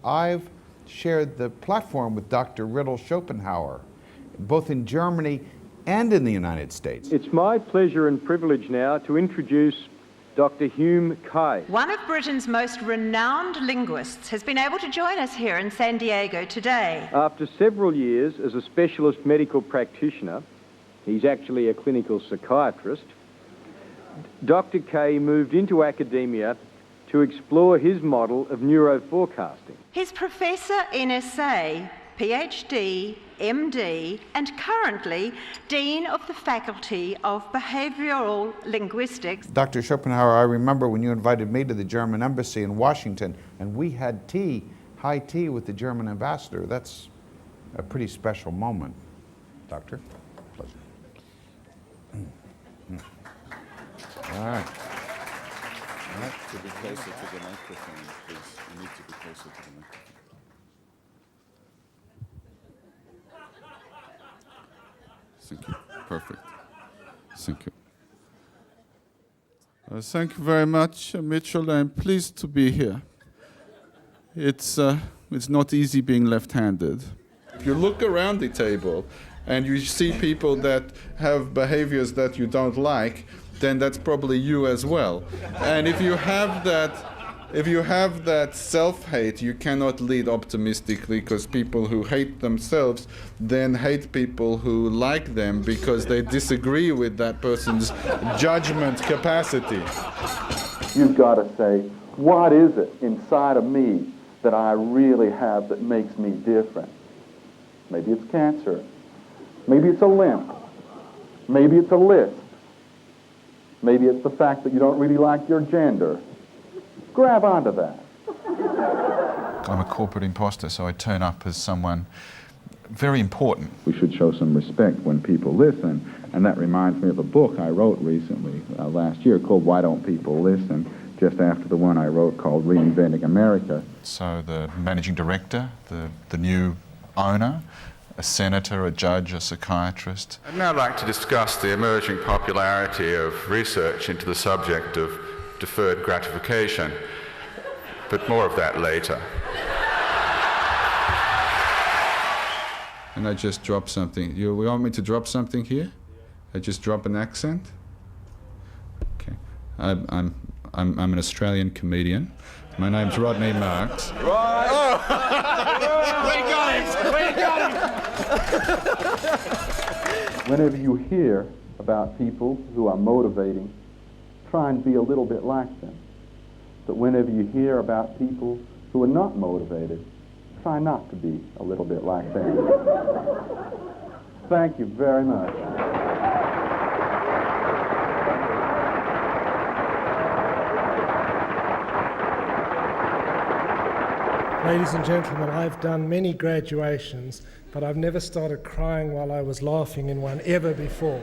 I've shared the platform with Dr. Riddle Schopenhauer, both in Germany and in the United States. It's my pleasure and privilege now to introduce Dr. Hume Kai. One of Britain's most renowned linguists has been able to join us here in San Diego today. After several years as a specialist medical practitioner, he's actually a clinical psychiatrist, Dr. Kai moved into academia to explore his model of neuroforecasting. He's Professor NSA, PhD, MD, and currently Dean of the Faculty of Behavioral Linguistics. Dr. Schopenhauer, I remember when you invited me to the German embassy in Washington, and we had tea, high tea with the German ambassador. That's a pretty special moment. Doctor, pleasure. All right. To be closer to the microphone, please. You need to be closer to the microphone. Thank you. Perfect. Thank you. Thank you very much, Mitchell. I'm pleased to be here. It's not easy being left-handed. If you look around the table and you see people that have behaviors that you don't like, then that's probably you as well. And if you have that self-hate, you cannot lead optimistically, because people who hate themselves then hate people who like them because they disagree with that person's judgment capacity. You've got to say, what is it inside of me that I really have that makes me different? Maybe it's cancer. Maybe it's a limp. Maybe it's a lisp. Maybe it's the fact that you don't really like your gender. Grab onto that. I'm a corporate imposter, so I turn up as someone very important. We should show some respect when people listen, and that reminds me of a book I wrote recently, last year, called Why Don't People Listen, just after the one I wrote called Reinventing America. So the managing director, the new owner, a senator, a judge, a psychiatrist. I'd now like to discuss the emerging popularity of research into the subject of deferred gratification, but more of that later. And I just drop something. You want me to drop something here? I just drop an accent? Okay. I'm an Australian comedian. My name's Rodney Marks. Right. Oh! We got it! We got it! Whenever you hear about people who are motivating, try and be a little bit like them. But whenever you hear about people who are not motivated, try not to be a little bit like them. Thank you very much. Ladies and gentlemen, I've done many graduations, but I've never started crying while I was laughing in one ever before.